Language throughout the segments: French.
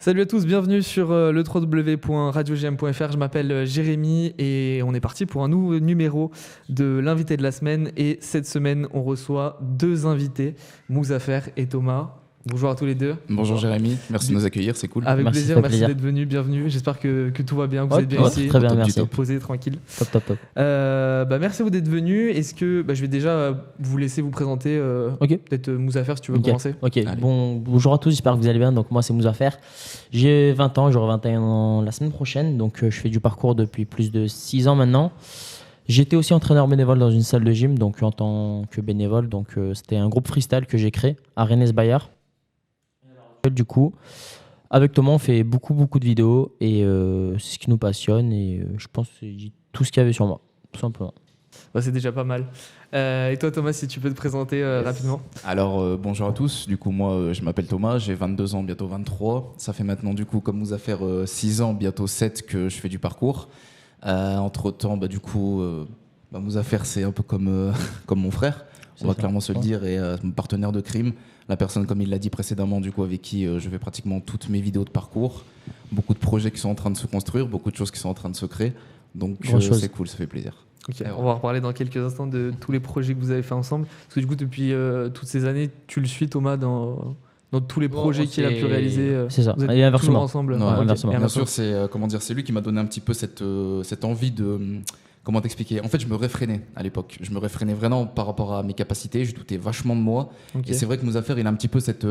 Salut à tous, bienvenue sur le www.radiogm.fr. Je m'appelle Jérémy et on est parti pour un nouveau numéro de l'invité de la semaine. Et cette semaine, on reçoit deux invités, Mouzaffer et Thomas. Bonjour à tous les deux. Bonjour Jérémy, merci de nous accueillir, c'est cool. Avec merci, plaisir, merci plaisir. d'être venu, bienvenue. J'espère que tout va bien, que vous êtes bien ouais, ici. très bien, merci. Posé, tranquille. Top. Merci à vous d'être venu. Est-ce que je vais déjà vous laisser vous présenter, Ok. peut-être Mouzaffer si tu veux Ok. commencer. Ok, bonjour à tous, j'espère que vous allez bien. Donc moi c'est Mouzaffer, j'ai 20 ans, j'aurai 21 ans la semaine prochaine. Donc je fais du parcours depuis plus de 6 ans maintenant. J'étais aussi entraîneur bénévole dans une salle de gym, donc en tant que bénévole. Donc c'était un groupe freestyle que j'ai créé à Rennes-Bayard. Du coup, avec Thomas, on fait beaucoup de vidéos et c'est ce qui nous passionne et je pense que j'ai tout ce qu'il y avait sur moi, tout simplement. C'est déjà pas mal. Et toi Thomas, si tu peux te présenter rapidement. Alors bonjour à tous, du coup moi je m'appelle Thomas, j'ai 22 ans, bientôt 23. Ça fait maintenant du coup comme vous a fait 6 ans, bientôt 7 que je fais du parcours. Entre temps, Mouzaffer c'est un peu comme mon frère, on va clairement se le dire, et mon partenaire de crime. La personne, comme il l'a dit précédemment, du coup, avec qui je fais pratiquement toutes mes vidéos de parcours. Beaucoup de projets qui sont en train de se construire, beaucoup de choses qui sont en train de se créer. Donc c'est cool, ça fait plaisir. Okay. On va reparler dans quelques instants de tous les projets que vous avez fait ensemble. Parce que du coup, depuis toutes ces années, tu le suis Thomas dans tous les projets qu'il a pu réaliser. C'est ça, vous êtes et inversement. Ensemble. Non, inversement. Bien sûr, c'est lui qui m'a donné un petit peu cette envie de... Comment t'expliquer ? En fait, je me réfrénais à l'époque. Je me réfrénais vraiment par rapport à mes capacités. Je doutais vachement de moi. Okay. Et c'est vrai que Mouzaffer, il a un petit peu cette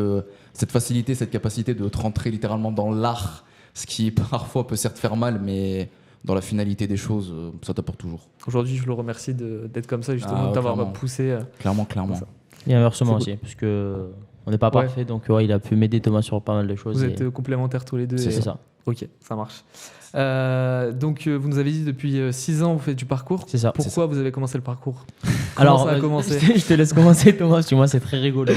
facilité, cette capacité de te rentrer littéralement dans l'art, ce qui parfois peut certes faire mal, mais dans la finalité des choses, ça t'apporte toujours. Aujourd'hui, je le remercie d'être comme ça, justement, de t'avoir poussé. Clairement. Et inversement aussi, parce que on n'est pas parfait, donc il a pu m'aider Thomas sur pas mal de choses. Vous êtes complémentaires tous les deux. C'est ça. Ok, ça marche. Donc, vous nous avez dit depuis 6 ans, vous faites du parcours. C'est ça. Pourquoi vous avez commencé le parcours ? Alors, ça a commencé ? Je te laisse commencer, Thomas, parce que moi, c'est très rigolo.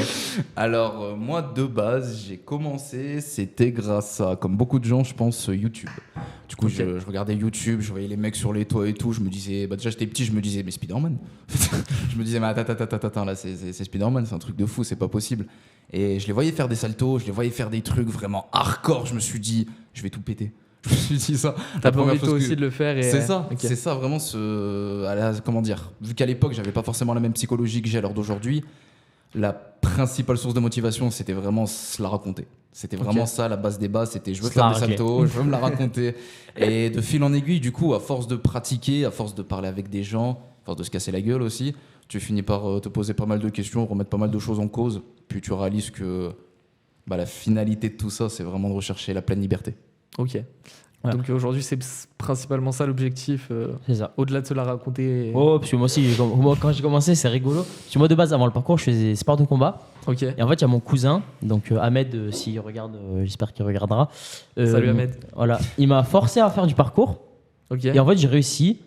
Alors, moi, de base, j'ai commencé, c'était grâce à, comme beaucoup de gens, je pense, YouTube. Du coup, je regardais YouTube, je voyais les mecs sur les toits et tout. Je me disais, déjà, j'étais petit, je me disais, mais Spider-Man. Je me disais, mais attends, là, c'est Spider-Man, c'est un truc de fou, c'est pas possible. Et je les voyais faire des saltos, je les voyais faire des trucs vraiment hardcore. Je me suis dit, je vais tout péter. Je me suis dit ça. T'as pas envie toi aussi de le faire. C'est ça, c'est ça vraiment comment dire. Vu qu'à l'époque, j'avais pas forcément la même psychologie que j'ai à l'heure d'aujourd'hui, la principale source de motivation, c'était vraiment se la raconter. C'était vraiment ça, la base des bases, c'était je veux faire des saltos, je veux me la raconter. Et de fil en aiguille, du coup, à force de pratiquer, à force de parler avec des gens, à force de se casser la gueule aussi, tu finis par te poser pas mal de questions, remettre pas mal de choses en cause, puis tu réalises que la finalité de tout ça, c'est vraiment de rechercher la pleine liberté. Ok. Ouais. Donc aujourd'hui, c'est principalement ça l'objectif. C'est ça. Au-delà de se la raconter. Parce que moi aussi, quand j'ai commencé, c'est rigolo. Parce que moi, de base, avant le parcours, je faisais sport de combat. Ok. Et en fait, il y a mon cousin, donc Ahmed, s'il regarde, j'espère qu'il regardera. Salut Ahmed. Voilà. Il m'a forcé à faire du parcours. Ok. Et en fait, j'ai réussi.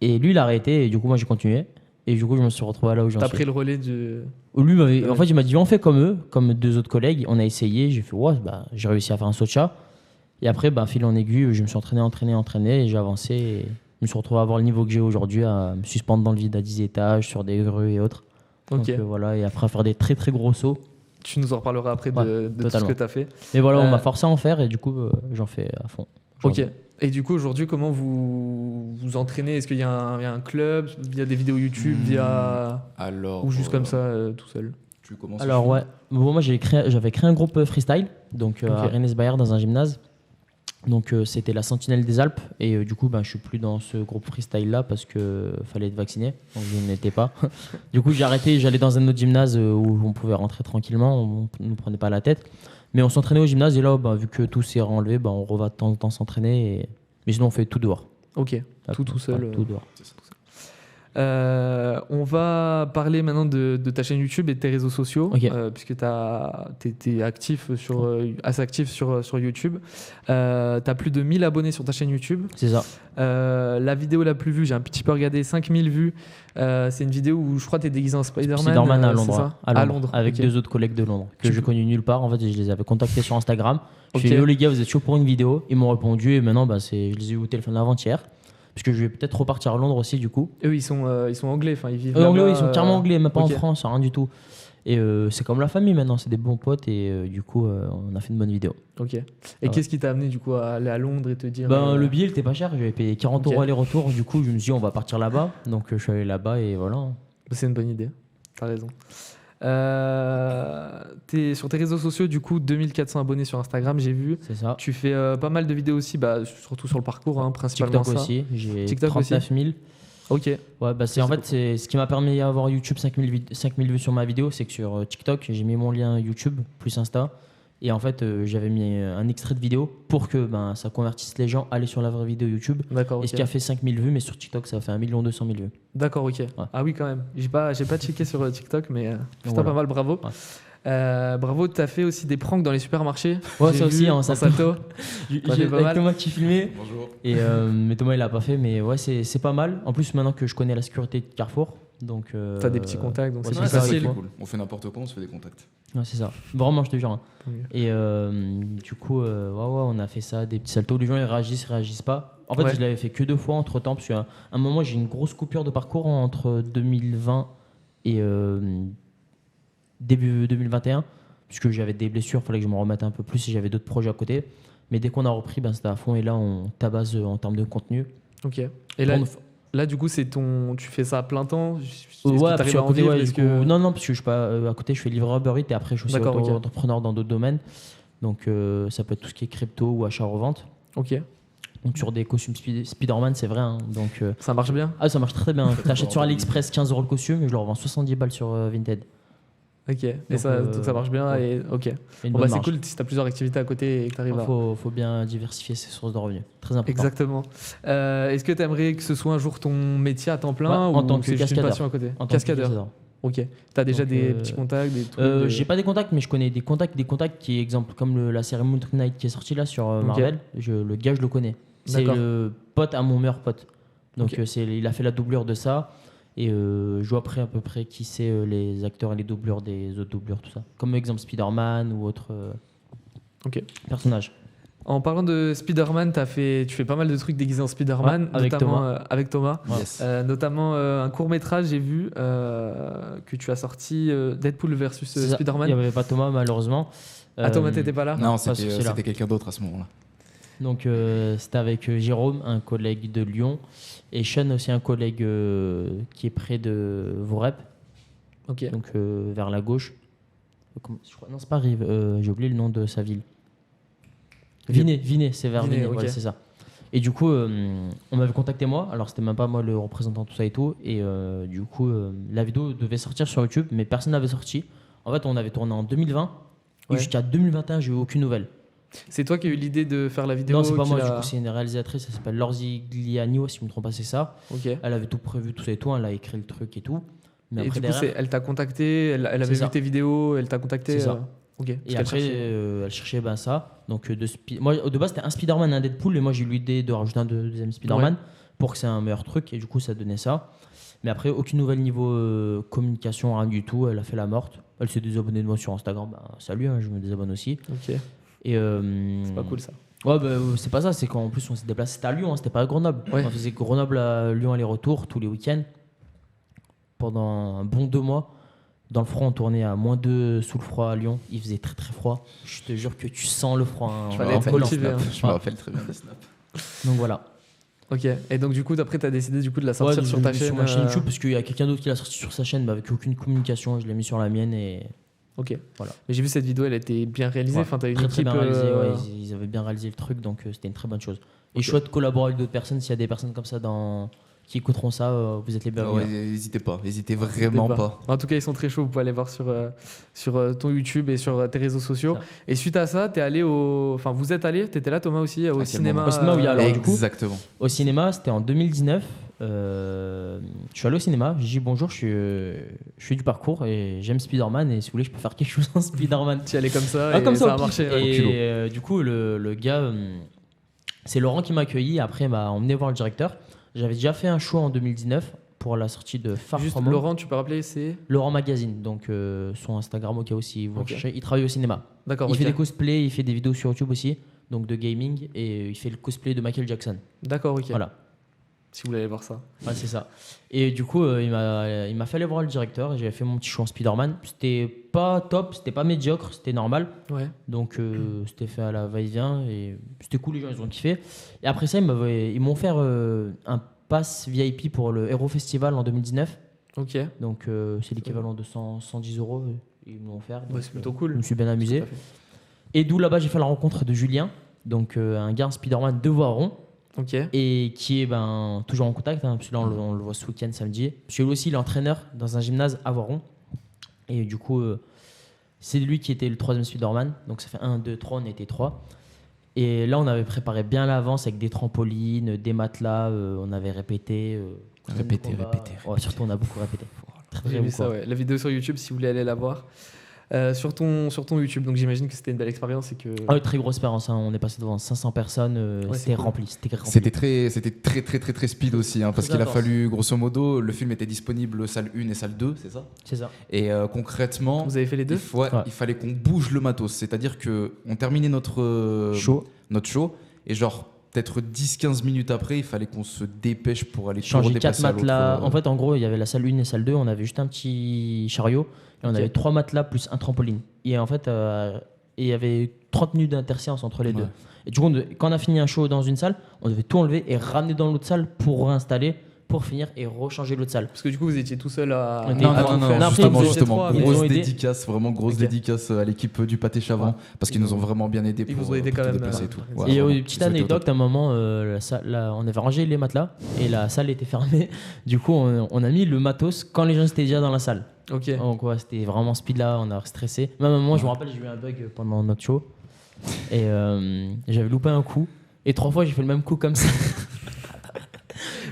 Et lui, il a arrêté. Et du coup, moi, j'ai continué. Et du coup, je me suis retrouvé là où j'en suis. T'as pris le relais du. Lui, en fait, il m'a dit on fait comme eux, comme deux autres collègues. On a essayé. J'ai fait j'ai réussi à faire un saut de chat. Et après, fil en aiguille, je me suis entraîné et j'ai avancé. Et je me suis retrouvé à avoir le niveau que j'ai aujourd'hui, à me suspendre dans le vide à 10 étages, sur des grues et autres. Ok. Donc voilà, et après à faire des très très gros sauts. Tu nous en reparleras après de tout ce que tu as fait. Et voilà, on m'a forcé à en faire et du coup, j'en fais à fond. Ok. Et du coup, aujourd'hui, comment vous vous entraînez ? Est-ce qu'il y a un club, via des vidéos YouTube, ou juste comme ça, tout seul ? Tu commences. Alors moi j'avais créé un groupe freestyle, donc à Rennes-Bayard dans un gymnase. Donc c'était la Sentinelle des Alpes et du coup je suis plus dans ce groupe freestyle là parce que fallait être vacciné, donc je n'étais pas. Du coup j'ai arrêté, j'allais dans un autre gymnase où on pouvait rentrer tranquillement, on nous prenait pas la tête, mais on s'entraînait au gymnase et là vu que tout s'est enlevé, on reva de temps en temps s'entraîner mais sinon on fait tout dehors. Ok. Tout seul. Tout dehors. On va parler maintenant de ta chaîne YouTube et de tes réseaux sociaux, puisque t'es assez actif sur YouTube. T'as plus de 1000 abonnés sur ta chaîne YouTube. C'est ça. La vidéo la plus vue, j'ai un petit peu regardé, 5000 vues. C'est une vidéo où je crois que t'es déguisé en Spider-Man. À Londres. À Londres. Avec deux autres collègues de Londres que je connais nulle part. En fait, je les avais contactés sur Instagram. Je lui ai dit, les gars, vous êtes chaud pour une vidéo ? Ils m'ont répondu et maintenant, je les ai eu au téléphone avant-hier. Parce que je vais peut-être repartir à Londres aussi, du coup. Eux, ils sont anglais, ils vivent anglais, ils sont carrément anglais, même pas en France, rien du tout. Et c'est comme la famille maintenant, c'est des bons potes et du coup on a fait une bonne vidéo. Ok. Et Ouais. qu'est-ce qui t'a amené du coup à aller à Londres et te dire Le billet il était pas cher, j'avais payé 40 Ok. euros aller-retour, du coup je me suis dit on va partir là-bas, donc je suis allé là-bas et voilà. C'est une bonne idée, t'as raison. T'es sur tes réseaux sociaux, du coup, 2400 abonnés sur Instagram, j'ai vu. C'est ça. Tu fais pas mal de vidéos aussi, surtout sur le parcours, hein, principalement TikTok ça. aussi, j'ai TikTok 39 000. Ok, Ouais, bah c'est ce qui m'a permis d'avoir YouTube 5000 vues sur ma vidéo, c'est que sur TikTok, j'ai mis mon lien YouTube plus Insta. Et en fait, j'avais mis un extrait de vidéo pour que ça convertisse les gens à aller sur la vraie vidéo YouTube. d'accord, Et ok. ce qui a fait 5000 vues, mais sur TikTok, ça a fait 1 200 000 vues. D'accord, ok. Ah oui, quand même. J'ai pas checké sur TikTok, mais putain, voilà. pas mal, bravo. Ouais. Bravo, t'as fait aussi des pranks dans les supermarchés. Ouais, J'ai ça vu, aussi, en en salto. salto. T'as fait pas Avec mal. Thomas qui filmait. Bonjour. Et mais Thomas il l'a pas fait, mais ouais c'est pas mal. En plus maintenant que je connais la sécurité de Carrefour, donc T'as des petits contacts, donc ouais, c'est c'est plus ça, facile. avec moi. Cool. On fait n'importe quoi, on se fait des contacts. Ouais, c'est ça. Vraiment je te jure. Hein. Tant mieux. Et du coup ouais, on a fait ça, des petits saltos. Les gens ils réagissent pas. En fait Ouais. je l'avais fait que 2 fois entre temps parce qu'à un moment j'ai une grosse coupure de parcours entre 2020 et début 2021 puisque j'avais des blessures, fallait que je me remette un peu plus et j'avais d'autres projets à côté. Mais dès qu'on a repris, c'était à fond et là on tabasse en termes de contenu. Ok. Et là, du coup, tu fais ça à plein temps. Est-ce que Ouais, parce t'arrives qu'à à en côté, vivre? ouais, Est-ce du coup, que- non, parce que je suis pas à côté, je fais livreur Uber Eats et après je suis aussi D'accord, ok. entrepreneur dans d'autres domaines. Donc ça peut être tout ce qui est crypto ou achat-revente. Ok. Donc sur des costumes Spider-Man, c'est vrai. Hein. Donc Ça marche bien. ça marche très bien. T'achètes sur AliExpress 15 euros le costume et je le revends 70 balles sur Vinted. Ok. Et Donc, donc ça marche bien. ouais. Et ok. Et une Bon, bonne c'est marge. cool si t'as plusieurs activités à côté et que t'arrives à. Faut bien diversifier ses sources de revenus. Très important. Exactement. Est-ce que tu aimerais que ce soit un jour ton métier à temps plein Ouais, en ou tant que c'est juste une cascadeur. passion à côté? En tant que Cascadeur. Ok. T'as déjà Donc, des petits contacts, des trucs. J'ai pas des contacts, mais je connais des contacts qui, exemple, comme la série Moon Knight qui est sortie là sur Marvel. Le gars, je le connais. C'est D'accord. le pote à mon meilleur pote. Donc Ok. il a fait la doublure de ça. Et je vois après à peu près qui c'est les acteurs et les doublures des autres doublures, tout ça. Comme exemple Spider-Man ou autre Ok. personnage. En parlant de Spider-Man, tu fais pas mal de trucs déguisés en Spider-Man, Ouais, avec notamment Thomas. avec Thomas. Ouais. Yes. Notamment un court métrage, j'ai vu que tu as sorti Deadpool versus C'est ça. Spider-Man. Il n'y avait pas Thomas malheureusement. Ah, Thomas, t'étais pas là? Non, pas sur c'était celui-là. c'était quelqu'un d'autre à ce moment-là. Donc c'était avec Jérôme, un collègue de Lyon, et Sean aussi un collègue qui est près de Vorep, Ok. donc vers la gauche. Non, c'est pas Rive, j'ai oublié le nom de sa ville. Vinay, c'est vers Vinay, Vinay, ok. voilà, c'est ça. Et du coup, on m'avait contacté moi, alors c'était même pas moi le représentant, tout ça et tout, et du coup, la vidéo devait sortir sur YouTube, mais personne n'avait sorti. En fait, on avait tourné en 2020, et Ouais. jusqu'à 2021, j'ai eu aucune nouvelle. C'est toi qui as eu l'idée de faire la vidéo? Non, c'est pas qui moi, l'a- du coup, c'est une réalisatrice, elle s'appelle Lorzigliano, si je me trompe pas, c'est ça. Ok. Elle avait tout prévu, tout ça et tout, elle a écrit le truc et tout. Mais Et après, du coup, derrière, elle t'a contacté, elle avait C'est vu ça. tes vidéos, elle t'a contacté. C'est ça. Ok. et Parce qu'elle après, cherchait- elle cherchait ça. Donc, moi, de base, c'était un Spider-Man, un Deadpool, et moi, j'ai eu l'idée de rajouter un deuxième Spider-Man pour que c'est un meilleur truc, et du coup, ça donnait ça. Mais après, aucune nouvelle niveau communication, rien du tout. Elle a fait la morte. Elle s'est désabonnée de moi sur Instagram. Bah, salut, hein, je me désabonne aussi. Ok. Et, C'est pas cool ça. Ouais, c'est pas ça, c'est qu'en plus on s'est déplacé, c'était à Lyon, hein, c'était pas à Grenoble. Ouais. On faisait Grenoble à Lyon aller-retour tous les week-ends pendant un bon 2 mois. Dans le froid, on tournait à -2 sous le froid à Lyon. Il faisait très très froid. Je te jure que tu sens le froid. Hein, Je Fallait me être rappelle des motivé, snaps. hein. Je me rappelle très bien des snaps. Donc voilà. Ok. Et donc du coup, après, t'as décidé du coup de la sortir Ouais, sur ta chaîne. Sur ma chaîne YouTube, parce qu'il y a quelqu'un d'autre qui l'a sorti sur sa chaîne, mais avec aucune communication. Je l'ai mis sur la mienne et Ok. Voilà. Mais j'ai vu cette vidéo, elle était bien réalisée. Ouais, Enfin, t'as une très, très équipe. bien réalisé. Ouais, ils avaient bien réalisé le truc, donc c'était une très bonne chose. Et Ok. chouette de collaborer avec d'autres personnes. S'il y a des personnes comme ça qui écouteront ça, vous êtes les bienvenus. Ouais, n'hésitez pas, n'hésitez vraiment pas. En tout cas, ils sont très chauds. Vous pouvez aller voir sur ton YouTube et sur tes réseaux sociaux. Ça. Et suite à ça, enfin, vous êtes allé, t'étais là, Thomas aussi, au quel cinéma. moment Au cinéma, oui, alors, du coup, Exactement. Au cinéma, c'était en 2019. Je suis allé au cinéma, j'ai dit bonjour, je fais du parcours et j'aime Spider-Man et si vous voulez, je peux faire quelque chose en Spider-Man. Tu y allais comme ça Ah, et comme ça au a pif. marché. ouais. Et culot. du coup, le gars, c'est Laurent qui m'a accueilli. Après, il m'a emmené voir le directeur. J'avais déjà fait un show en 2019 pour la sortie de Far Juste From Home. Laurent, tu peux rappeler, c'est. Laurent Magazine, donc son Instagram au cas où si vous Ok. recherchez. Il travaille au cinéma. D'accord, Il ok. fait des cosplays, il fait des vidéos sur YouTube aussi, donc de gaming, et il fait le cosplay de Michael Jackson. D'accord, ok. Voilà. si vous voulez aller voir ça. Ouais, c'est ça. Et du coup, il m'a fait aller voir le directeur et j'avais fait mon petit show en Spider-Man. C'était pas top, c'était pas médiocre, c'était normal. Ouais. Donc, c'était fait à la va-et-vient et c'était cool, les gens, ils ont kiffé. Et après ça, ils m'ont offert un pass VIP pour le Hero Festival en 2019. Ok. Donc, c'est l'équivalent de 110 euros. Ils me l'ont offert. Ouais, Donc, c'est plutôt cool. Je me suis bien amusé. Tout à fait. Et d'où là-bas, j'ai fait la rencontre de Julien, donc un gars en Spider-Man de Voiron. Ok. Et qui est toujours en contact, parce que là on le voit ce week-end samedi. Parce que lui aussi il est entraîneur dans un gymnase à Voiron. Et du coup, c'est lui qui était le 3e Spider-Man. Donc ça fait 1, 2, 3, on était 3. Et là on avait préparé bien à l'avance avec des trampolines, des matelas, on avait répété. Répéter. Ouais, surtout on a beaucoup répété. Très, J'ai très vu ça, beaucoup. ouais. La vidéo sur YouTube, si vous voulez aller la voir. Sur ton YouTube, donc j'imagine que c'était une belle expérience et que. Ah oui, très grosse expérience, hein. On est passé devant 500 personnes, Ouais, c'était c'est cool. rempli. C'était très speed aussi, parce Très qu'il a intense. fallu, grosso modo, le film était disponible salle 1 et salle 2, c'est ça? C'est ça. Et concrètement, Vous avez fait les deux? ouais, Ouais. il fallait qu'on bouge le matos, c'est-à-dire qu'on terminait notre Chaud. et genre peut-être 10-15 minutes après, il fallait qu'on se dépêche pour aller Changer toujours 4 dépasser à l'autre, matelas. En fait, en gros, il y avait la salle 1 et salle 2. On avait juste un petit chariot. Et on Ok. avait 3 matelas plus un trampoline. Et en fait, il y avait 30 minutes d'interséance entre les Ouais. deux. Et du coup, quand on a fini un show dans une salle, on devait tout enlever et ramener dans l'autre salle pour réinstaller, pour finir et rechanger l'autre salle. Parce que du coup, vous étiez tout seul à. Non, à non, tout non, faire. non, après, justement, ils étaient justement, trois, mais ils grosse ont aidé. dédicace, vraiment grosse Ok. dédicace à l'équipe du Pâté Chavin, Ouais. parce qu'ils nous ont vraiment bien aidés Ils pour, vous ont aidé pour quand tout même, dépasser et ouais. tout. Et Ouais, Et vraiment, petite ils ont été au anecdote, top. à un moment, on avait rangé les matelas et la salle était fermée. Du coup, on a mis le matos quand les gens étaient déjà dans la salle. Ok. Donc ouais, c'était vraiment speed là, on a stressé. Même à un moment, je me rappelle, j'ai eu un bug pendant notre show et j'avais loupé un coup. Et 3 fois, j'ai fait le même coup comme ça.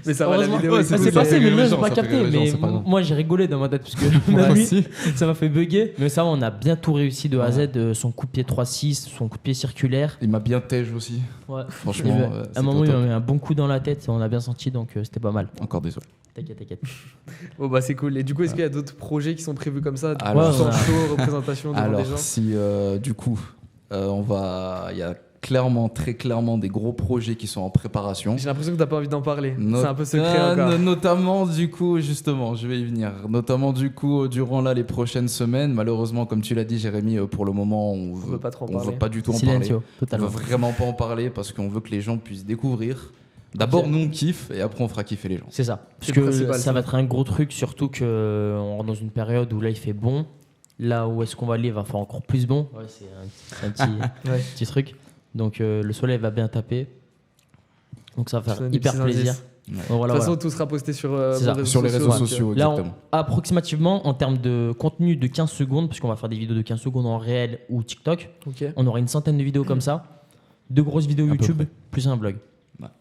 Mais ça va, la Heureusement. vidéo. Ouais, est Ça c'est s'est cool. passé, mais les les gens gens, n'ont pas ça fait capté. rire les gens, Mais c'est pas grave. moi, j'ai rigolé dans ma tête parce que Moi même lui, aussi. ça m'a fait bugger. Mais ça, on a bien tout réussi de A à Z. Son coup de pied 3-6, son coup de pied circulaire. Il m'a bien tège aussi. Ouais. Franchement, Il y avait- à un moment, il m'a mis un bon coup dans la tête. On a bien senti, donc c'était pas mal. Encore désolé. T'inquiète. Bon, bah, c'est cool. Et du coup, est-ce qu'il y a d'autres projets qui sont prévus comme ça? Alors, Sans on a- show, représentation devant des Alors, gens? si du coup, il y a très clairement des gros projets qui sont en préparation. J'ai l'impression que t'as pas envie d'en parler. C'est un peu secret encore. Notamment, du coup, justement, je vais y venir. Notamment, du coup, durant là, les prochaines semaines, malheureusement, comme tu l'as dit, Jérémy, pour le moment, on veut pas trop en on parler. veut pas du tout en Silencio, parler. On totalement. veut vraiment pas en parler parce qu'on veut que les gens puissent découvrir. D'abord, Ok. nous, on kiffe et après, on fera kiffer les gens. C'est ça. Parce C'est le que principal, ça ça. va être un gros truc, surtout qu'on rentre dans une période où là, il fait bon. Là où est-ce qu'on va aller, il va faire encore plus bon. Ouais, c'est un petit, Ouais. petit truc. Donc le soleil va bien taper. Donc ça va Ça faire donne des hyper petits plaisir. indices. Donc, De voilà, toute façon, voilà. tout sera posté sur, C'est ça. vos Sur les réseaux donc, sociaux, Là, exactement. approximativement, en termes de contenu de 15 secondes, puisqu'on va faire des vidéos de 15 secondes en réel ou TikTok, Ok. on aura une centaine de vidéos comme ça. 2 grosses vidéos À peu YouTube, près. plus un blog.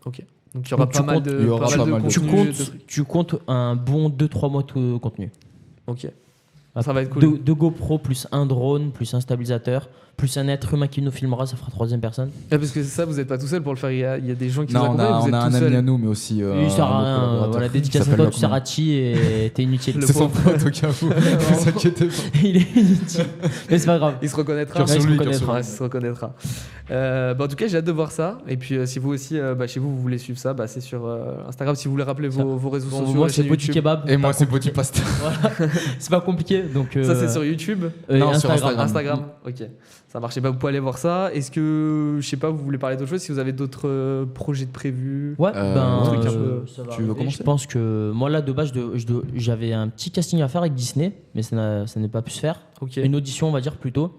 Ok. Donc il y aura Donc, pas tu mal comptes- de, il y aura pas mal de Tu contenu, comptes, tu comptes un bon 2-3 mois de contenu. Ok. Ça va être cool. Deux GoPro, plus un drone, plus un stabilisateur, plus un être humain qui nous filmera, ça fera 3e personne. Ouais, parce que ça, vous n'êtes pas tout seul pour le faire. Il y a des gens qui Non, vous on accompagnent. a, vous on êtes a un tout ami seul. à nous, mais aussi Il sert un à autre rien. collaborateur Voilà, qui dédicace à s'appelle toi, tu sers Lokman. à Chi et t'es inutile. Le C'est son pauvre. pote au cas où, ne vous inquiétez pas. Il est inutile. Mais c'est pas grave. Il se reconnaîtra. Cœur sur il se lui, cœur reconnaîtra. sur Ouais, il se reconnaîtra. En tout cas, j'ai hâte de voir ça. Et puis, si vous aussi, chez vous, vous voulez suivre ça, c'est sur Instagram. Si vous voulez rappeler Ça. vos réseaux Bon, sociaux, moi, la c'est chaîne Petit YouTube. Kebab. Et moi, Pas c'est compliqué. Petit Pasta. Voilà. C'est pas compliqué. Donc, Ça, c'est sur YouTube. Non, sur Instagram. Instagram. Ok. Ça marche. Pas, vous pouvez aller voir ça. Est-ce que, je sais pas, vous voulez parler d'autre chose? Si vous avez d'autres projets de prévus? Ouais, un truc un peu- ça va tu veux arriver. commencer Je pense que moi, là, de base, j'avais un petit casting à faire avec Disney, mais ça n'est pas pu se faire. Ok. Une audition, on va dire plutôt.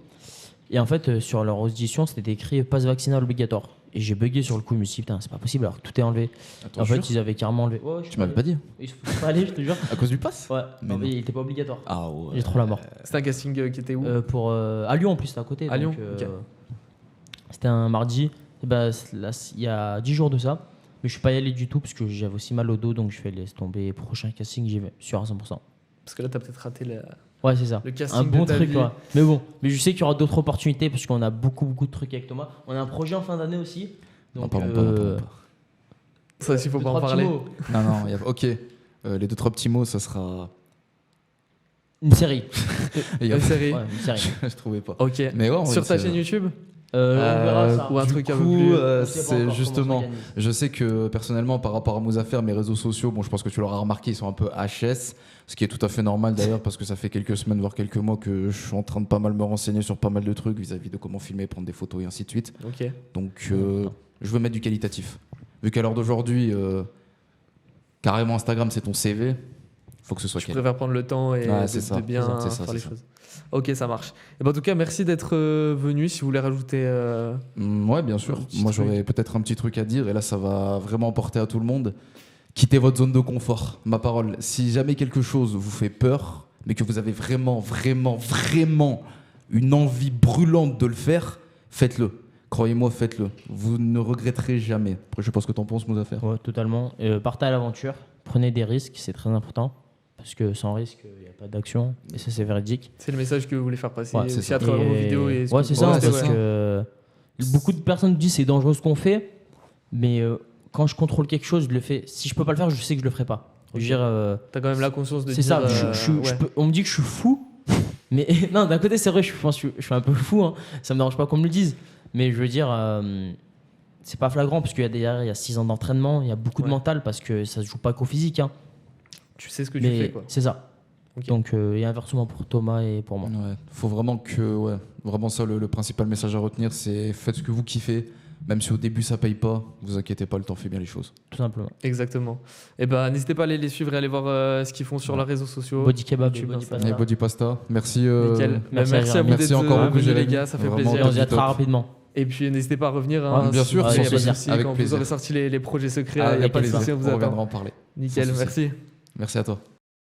Et en fait, sur leur audition, c'était écrit passe vaccinal obligatoire. Et j'ai bugué sur le coup, je me suis dit, putain, c'est pas possible, alors que tout est enlevé. Attends, En fait, jure ils avaient carrément enlevé. Ouais, Tu m'avais pas dit. Ils se foutent pas aller, je te jure. À cause du pass Ouais, Mais non, mais non. il était pas obligatoire. Ah ouais. J'ai trop la mort. C'était un casting qui était où? À Lyon en plus, c'était à côté. À donc, Lyon, ok. C'était un mardi. Et bah, là, il y a 10 jours de ça. Mais je suis pas y allé du tout parce que j'avais aussi mal au dos. Donc je fais laisse tomber. Prochain casting, j'y vais. Sûr à 100%. Parce que là, t'as peut-être raté Ouais, c'est ça. le casting Un bon de ta truc, vie. quoi. Mais bon, mais je sais qu'il y aura d'autres opportunités parce qu'on a beaucoup de trucs avec Thomas. On a un projet en fin d'année aussi. N'en Donc, parlons pas, n'en parlons pas. Ça aussi, faut deux, pas en trois petits parler. mots. Non, ok. Les 2-3 petits mots, ça sera. Une série. Il y a- Une série. Ouais, une série. Je trouvais pas. Ok. Mais ouais, Sur ta c'est- chaîne YouTube? On verra ça. ou un Du truc un peu coup, plus. On sait pas c'est encore comment justement. on s'organise. Je sais que personnellement, par rapport à Mouzafer, mes réseaux sociaux, bon, je pense que tu l'auras remarqué, ils sont un peu HS, ce qui est tout à fait normal d'ailleurs, parce que ça fait quelques semaines, voire quelques mois que je suis en train de pas mal me renseigner sur pas mal de trucs vis-à-vis de comment filmer, prendre des photos et ainsi de suite. Ok. Donc, je veux mettre du qualitatif. Vu qu'à l'heure d'aujourd'hui, carrément Instagram, c'est ton CV, faut que ce soit Je quali. préfère prendre le temps et Ouais, de, c'est ça, de bien c'est ça, faire les c'est ça. choses. Ok, ça marche. Et ben, en tout cas, merci d'être venu. Si vous voulez rajouter. Ouais, bien sûr. Un petit Moi, truc. j'aurais peut-être un petit truc à dire, et là, ça va vraiment porter à tout le monde. Quittez votre zone de confort. Ma parole. Si jamais quelque chose vous fait peur, mais que vous avez vraiment, vraiment, vraiment une envie brûlante de le faire, faites-le. Croyez-moi, faites-le. Vous ne regretterez jamais. Après, je sais pas ce que t'en penses, Mouzafer. Ouais, totalement. Partez à l'aventure, prenez des risques, c'est très important. Parce que sans risque, il n'y a pas d'action. Et ça, c'est véridique. C'est le message que vous voulez faire passer Ouais, c'est aussi ça. à travers vos vidéos. Et ce Ouais, que c'est vous ça, postez, parce ouais. que beaucoup de personnes disent c'est dangereux ce qu'on fait, mais quand je contrôle quelque chose, je le fais. Si je peux pas le faire, je sais que je le ferai pas. Je veux dire, T'as quand même la conscience de c'est dire. ça. ouais. On me dit que je suis fou, mais non, d'un côté, c'est vrai, je pense que je suis un peu fou. Hein. Ça me dérange pas qu'on me le dise, mais je veux dire, c'est pas flagrant parce qu'il y a derrière, il y a 6 ans d'entraînement, il y a beaucoup de Ouais. mental parce que ça se joue pas qu'au physique. Hein. Tu sais ce que tu Mais fais, quoi. c'est ça. Ok. Donc, et inversement pour Thomas et pour moi. Ouais. Faut vraiment que, ouais, vraiment ça, le principal message à retenir, c'est faites ce que vous kiffez. Même si au début ça paye pas, vous inquiétez pas, le temps fait bien les choses. Tout simplement. Exactement. Et ben, n'hésitez pas à aller les suivre et aller voir ce qu'ils font sur leurs réseaux sociaux. Body kebab, YouTube, body Instagram. pasta. Et Body Pasta, merci. Nickel. merci Merci à à vous Merci d'être encore beaucoup, venus, les Jérémy. gars. Ça fait Vraiment, Et plaisir. on se dit à top. très rapidement. Et puis n'hésitez pas à revenir. Hein, Ouais, bien sûr, il y a sans pas de souci, souci. avec Quand plaisir. vous aurez sorti les projets secrets, il Avec n'y a pas de plaisir. souci, on vous On reviendra attend. en parler. Nickel, Sans souci. merci. Merci à toi.